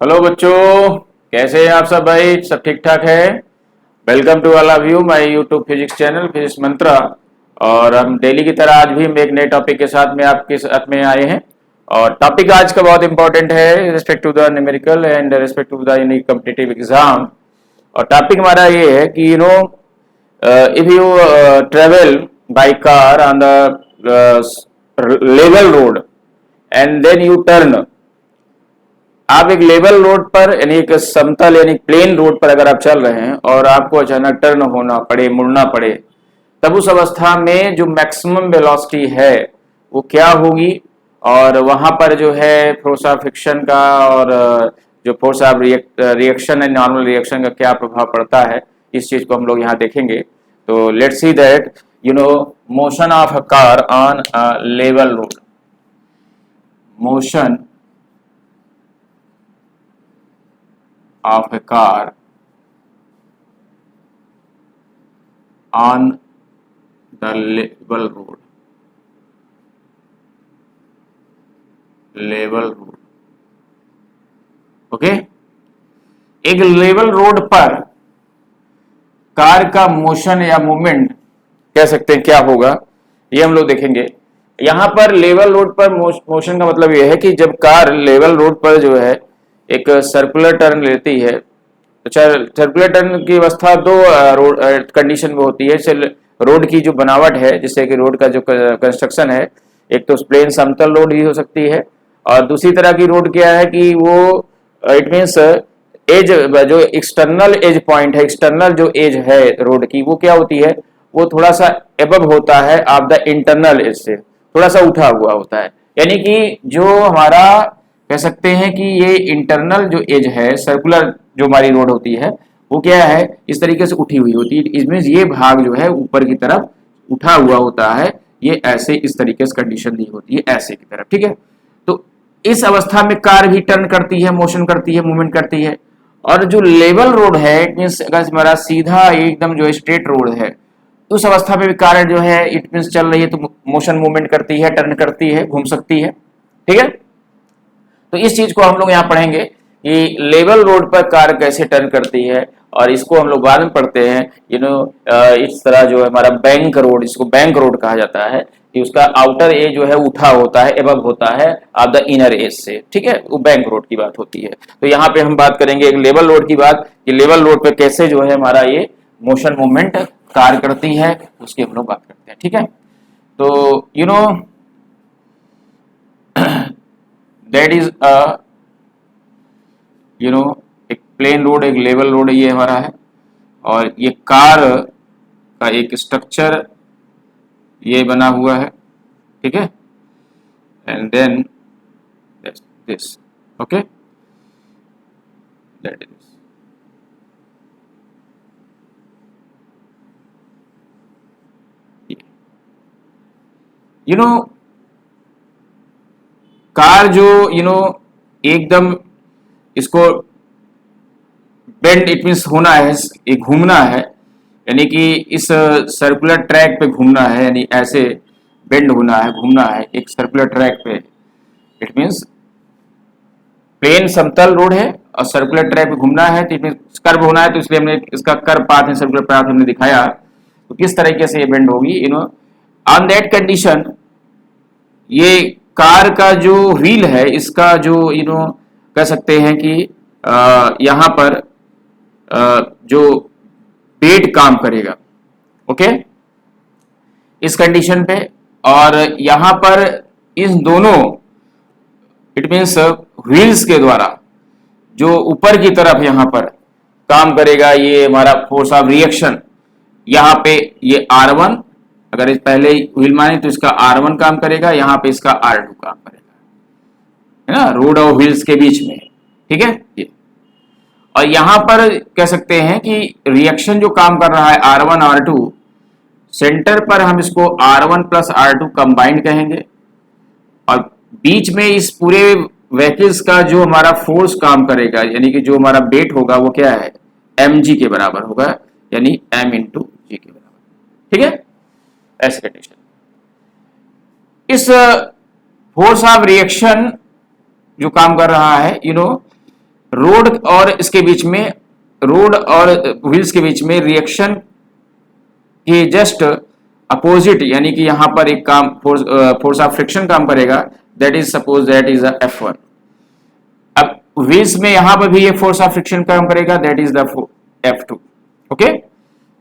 Hello बच्चों, कैसे हैं आप सब? भाई सब ठीक ठाक है। Welcome to all of you my YouTube physics channel physics Mantra. और हम डेली की तरह आज भी हम एक नए टॉपिक के साथ में आपके साथ में आए हैं। और टॉपिक आज का बहुत इंपॉर्टेंट है respect to the numerical and respect to the any competitive exam. और टॉपिक हमारा ये है कि if you travel by car on the level road and then you turn. आप एक लेवल रोड पर यानी एक समतल यानी प्लेन रोड पर अगर आप चल रहे हैं और आपको अचानक टर्न होना पड़े, मुड़ना पड़े, तब उस अवस्था में जो मैक्सिमम वेलोसिटी है वो क्या होगी और वहां पर जो है फोर्स ऑफ फ्रिक्शन का और जो फोर्स ऑफ रिएक्शन है, नॉर्मल रिएक्शन का क्या प्रभाव पड़ता है, इस चीज को हम लोग यहाँ देखेंगे। तो let's see that motion of a car on a level road. Motion of a car on the level road। Okay, एक लेवल रोड पर कार का मोशन या मूवमेंट कह सकते हैं क्या होगा, ये हम लोग देखेंगे। यहां पर लेवल रोड पर मोशन का मतलब यह है कि जब कार लेवल रोड पर जो है एक सर्कुलर टर्न लेती है, तो सर्कुलर टर्न की अवस्था दो रोड कंडीशन में होती है। रोड की जो बनावट है, जिससे कि रोड का जो कंस्ट्रक्शन है, एक तो प्लेन समतल रोड भी हो सकती है और दूसरी तरह की रोड क्या है कि वो इट मीन्स एज, जो एक्सटर्नल एज पॉइंट है, एक्सटर्नल जो एज है रोड की, वो क्या होती है, वो थोड़ा सा एबव होता है आप द इंटरनल एज से, थोड़ा सा उठा हुआ होता है। यानी कि जो हमारा कह सकते हैं कि ये इंटरनल जो एज है, सर्कुलर जो हमारी रोड होती है, वो क्या है, इस तरीके से उठी हुई होती है। इसमें ये भाग जो है ऊपर की तरफ उठा हुआ होता है, ये ऐसे इस तरीके से कंडीशन दी होती है, ऐसे की तरफ। ठीक है, तो इस अवस्था में कार भी टर्न करती है, मोशन करती है, मूवमेंट करती है। और जो लेवल रोड है, मीन्स अगर हमारा सीधा एकदम जो स्ट्रेट रोड है, उस अवस्था में भी कार जो है इट मीन्स चल रही है, तो मोशन मूवमेंट करती है, टर्न करती है, घूम सकती है। ठीक है, तो इस चीज को हम लोग यहाँ पढ़ेंगे कि लेवल रोड पर कार कैसे टर्न करती है। और इसको हम लोग बाद में पढ़ते हैं। इस तरह जो है हमारा बैंक रोड, इसको बैंक रोड कहा जाता है कि उसका आउटर एज जो है उठा होता है, एबव होता है आप द इनर एज से। ठीक है, वो बैंक रोड की बात होती है। तो यहाँ पे हम बात करेंगे एक लेवल रोड की बात, कि लेवल रोड पे कैसे जो है हमारा ये मोशन मूवमेंट कार करती है, उसकी हम लोग बात करते हैं। ठीक है, तो दैट इज एक प्लेन रोड, एक लेवल रोड ये हमारा है। और ये कार का एक स्ट्रक्चर ये बना हुआ है। ठीक है, and then this, okay, that is car जो एकदम इसको बेंड इट मीन्स होना है, ये घूमना है, यानी कि इस सर्कुलर ट्रैक पे घूमना है, यानी ऐसे बेंड होना है, घूमना है एक सर्कुलर ट्रैक पे। इट मीन्स प्लेन समतल रोड है और सर्कुलर ट्रैक पे घूमना है, तो इट मीन्स कर्व होना है, तो इसलिए हमने इसका कर्व पाथ है, सर्कुलर पाथ हमने दिखाया। तो किस तरीके से ये बेंड होगी, ऑन दैट कंडीशन ये कार का जो व्हील है, इसका जो कह सकते हैं कि यहाँ पर जो वेट काम करेगा, ओके, इस कंडीशन पे। और यहां पर इन दोनों इट मीन्स व्हील्स के द्वारा जो ऊपर की तरफ यहां पर काम करेगा, ये हमारा फोर्स ऑफ रिएक्शन, यहां पे ये R1, अगर इस पहले व्हील माने तो इसका R1 काम करेगा, यहां पे इसका R2 काम करेगा, है ना, रोड और व्हील्स के बीच में। ठीक है, ये और यहां पर कह सकते हैं कि रिएक्शन जो काम कर रहा है R1 R2, सेंटर पर हम इसको R1 प्लस R2 कंबाइंड कहेंगे। और बीच में इस पूरे व्हीकल्स का जो हमारा फोर्स काम करेगा, यानी कि जो हमारा वेट होगा, वो क्या है, mg के बराबर होगा, यानी m इंटू जी के बराबर। ठीक है, ऐसे कंडीशन इस फोर्स ऑफ रिएक्शन जो काम कर रहा है, रोड और इसके बीच में, रोड और व्हील्स के बीच में रिएक्शन के जस्ट अपोजिट, यानी कि यहां पर एक काम फोर्स ऑफ फ्रिक्शन काम करेगा, that is suppose that is F1। अब व्हील्स में यहां पर भी ये फोर्स ऑफ फ्रिक्शन काम करेगा, that is the F2। Okay,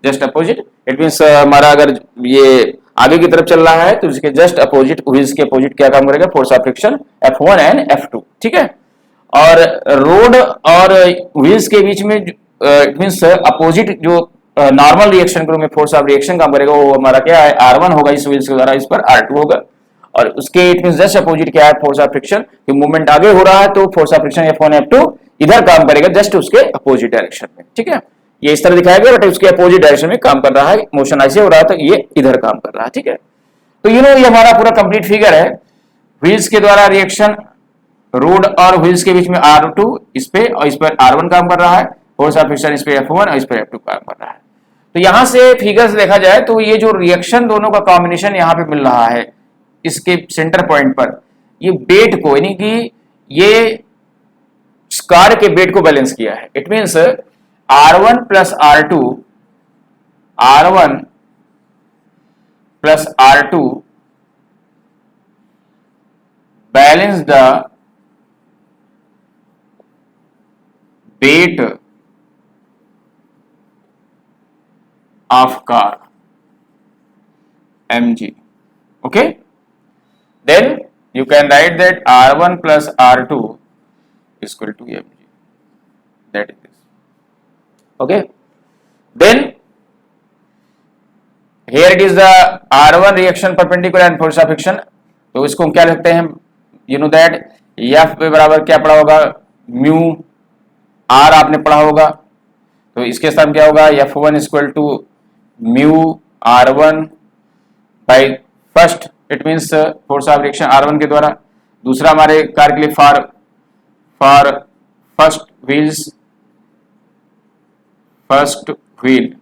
just opposite, it means हमारा अगर ये आगे की तरफ चल रहा है तो इसके जस्ट अपोजिट, व्हील्स के अपोजिट क्या काम करेगा, force of friction F1 and F2। ठीक है, और रोड और व्हील्स के बीच में इट मींस अपोजिट जो नॉर्मल रिएक्शन ग्रुप में फोर्स ऑफ रिएक्शन काम करेगा वो हमारा क्या है, R1 होगा इस व्हील्स के द्वारा, इस पर R2 होगा। और उसके इट मींस जस्ट अपोजिट क्या है, फोर्स ऑफ फ्रिक्शन, कि मूवमेंट आगे हो रहा है तो force of friction F1 F2 इधर काम करेगा, जस्ट उसके अपोजिट डायरेक्शन में। ठीक है, ये इस तरह दिखाया गया, बट उसके अपोजिट डायरेक्शन में काम कर रहा है, मोशन ऐसे हो रहा है तो ये इधर काम कर रहा है। ठीक है, तो ये हमारा पूरा कंप्लीट फिगर है, व्हील्स के द्वारा रिएक्शन रोड और व्हील्स के बीच में R2 इस पे, और इस पर R1 काम कर रहा है, फोर्स ऑफ फ्रिक्शन इस पे F1 और इस पे F2 काम कर रहा है। तो यहां से फिगर से देखा जाए तो ये जो रिएक्शन दोनों का कॉम्बिनेशन यहां पे मिल रहा है इसके सेंटर पॉइंट पर, ये वेट को, यानी कि ये कार के वेट को बैलेंस किया है। It means R1 plus R2, R1 plus R2 balance the weight of car mg. Okay, then you can write that R1 plus R2 is equal to mg, that is this. Okay, then here it is the R1 reaction perpendicular and force of friction, तो इसको हम क्या लिखते हैं, you know that F पे बराबर क्या पड़ा होगा, म्यू R आपने पढ़ा होगा, तो इसके साथ क्या होगा, F1 equal to mu R1 by first, it means force of reaction R1 के द्वारा, दूसरा हमारे कार के लिए for first wheel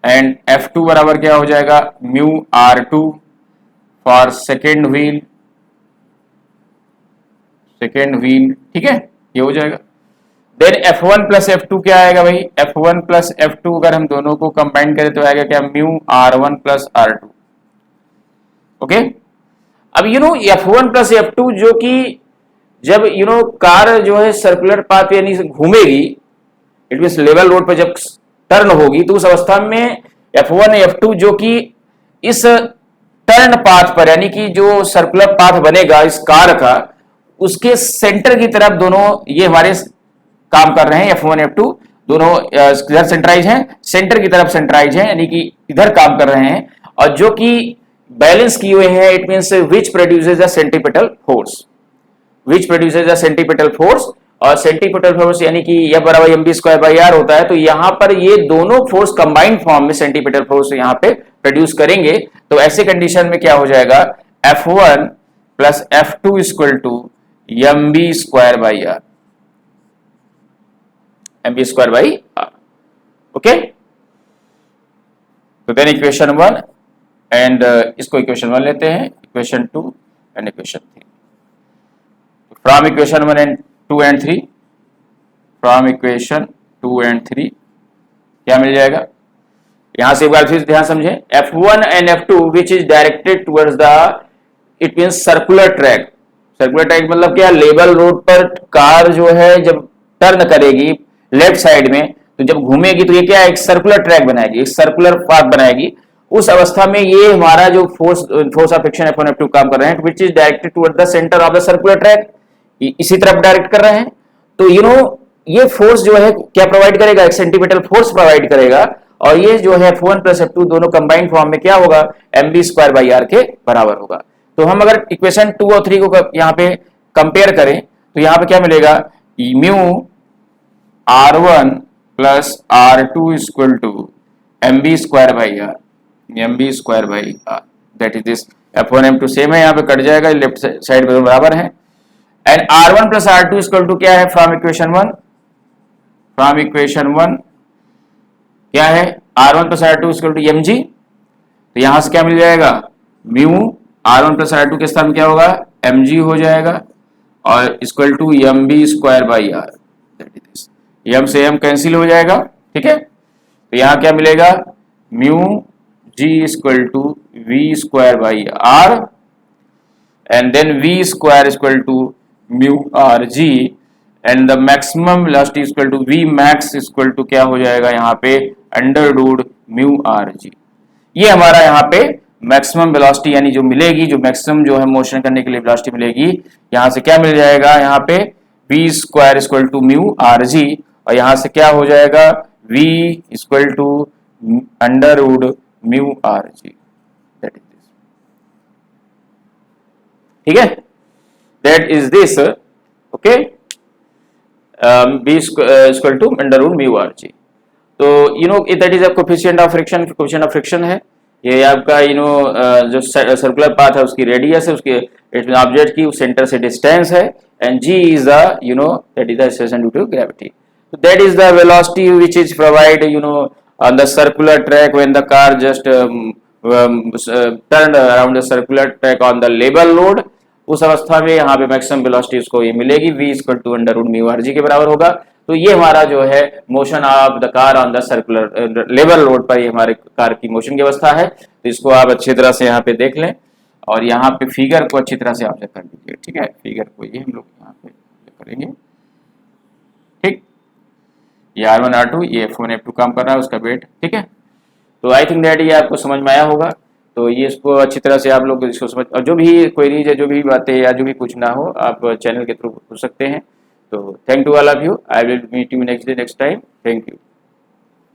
and F2 बराबर क्या हो जाएगा, mu R2 for second wheel. ठीक है, ये हो जाएगा। देन F1 प्लस F2 क्या आएगा भाई, F1 प्लस F2 अगर हम दोनों को कंबाइन करें तो आएगा क्या, mu R1 plus R2। Okay, अब F1 प्लस F2 जो कि जब कार जो है सर्कुलर पाथ यानी घूमेगी, इट मींस लेवल रोड पर जब टर्न होगी तो उस अवस्था में F1 F2 जो कि इस टर्न पाथ पर, यानी कि जो सर्कुलर पाथ बनेगा इस कार का, उसके सेंटर की तरफ दोनों ये हमारे काम कर रहे हैं, F1 F2 दोनों इधर सेंट्राइज हैं, सेंटर की तरफ सेंट्राइज हैं, यानी कि इधर काम कर रहे हैं, और जो कि बैलेंस किए हुए हैं, it means which produces the centripetal force, और सेंट्रीपिटल फोर्स यानी कि F बराबर mv²/r होता है। तो यहां पर ये दोनों फोर्स कंबाइंड फॉर्म में सेंट्रीपिटल फोर्स यहां पे प्रोड्यूस करेंगे। तो ऐसे कंडीशन में क्या हो जाएगा, F1 plus F2 equal to mv²/r, mv²/r। Okay, तो देन इक्वेशन 1 एंड इसको इक्वेशन 1 लेते हैं, equation 2 and equation 3। From equation 1 and 2 and 3, from equation 2 and 3 क्या मिल जाएगा, यहां से एक बार फिर ध्यान समझें, F1 and F2 which is directed towards the, it means circular track. Circular track मतलब क्या, लेवल रोड पर कार जो है जब टर्न करेगी लेफ्ट साइड में, तो जब घूमेगी तो ये क्या है, एक सर्कुलर ट्रैक बनाएगी, एक सर्कुलर पाथ बनाएगी। उस अवस्था में ये हमारा जो force of friction F1 F2 काम कर रहे हैं, which is directed toward the centre of the circular track, इसी तरफ डायरेक्ट कर रहे हैं। तो ये फोर्स जो है क्या प्रोवाइड करेगा, एक सेंटीमीटर फोर्स प्रोवाइड करेगा, और ये जो है F1 प्लस F2 दोनों कंबाइंड फॉर्म में क्या होगा, mv²/r के बराबर होगा। तो हम अगर इक्वेशन 2 और 3 को यहाँ पे कंपेयर करें तो यहाँ पे क्या मिलेगा, mu R1 plus R2 equal to mv²/r, that is this. F1 M2 same है, यहाँ पे कट जाएगा, लेफ्ट साइड में बराबर है। And R1 plus R2 equal to क्या है, फ्रॉम इक्वेशन 1 क्या है, R1 plus R2 equal to mg। तो यहां से क्या मिल जाएगा, म्यू R1 प्लस R2 के स्थान क्या होगा, mg हो जाएगा, और equal to M B square by R, M से एम कैंसिल हो जाएगा, ठीक है। तो यहाँ क्या मिलेगा, mu G equal to V square by R and then V square equal to mu are G and the maximum velocity equal to V max equal to क्या हो जाएगा यहाँ पे under root mu are G. ये हमारा यहाँ पे maximum velocity यानी जो मिलेगी, जो मैक्सिमम जो है मोशन करने के लिए वेलोसिटी मिलेगी, यहाँ से क्या मिल जाएगा यहाँ पे v square equal to mu are g और यहाँ से क्या हो जाएगा v equal to under root mu are g, that is this, ठीक है, that is this, okay, v equal to under root mu are g. तो you know that is a coefficient of friction, coefficient of friction है ये आपका, you know जो circular path है उसकी radius है, उसके ऑब्जेक्ट की सेंटर से डिस्टेंस है and g is the you know that is the acceleration due to gravity. So that is the velocity which is provided, you know, on the circular track when the car just turned around the circular track on the level load। उस अवस्था में यहाँ पे maximum velocity उसको ये मिलेगी v equal to under root mu are G के बराबर होगा। तो ये हमारा जो है motion of the car on the circular level road पर ये हमारे कार की मोशन की अवस्था है। तो इसको आप अच्छी तरह से यहाँ पे देख लें और यहाँ पे फिगर को अच्छी तरह से ऑब्जर्व कर लीजिए, ठीक है। फिगर को ये हम लोग यहाँ पे करेंगे, ठीक, ये R1 R2 ये F1 F2 काम कर रहा है उसका वेट, ठीक है। तो आई थिंक दैट ये आपको समझ में आया होगा। तो ये इसको अच्छी तरह से आप लोग इसको समझ, और जो भी क्वेरीज है, जो भी बातें या जो भी पूछना हो आप चैनल के थ्रू पूछ सकते हैं। तो thank you all of you, I will meet you next day next time, thank you.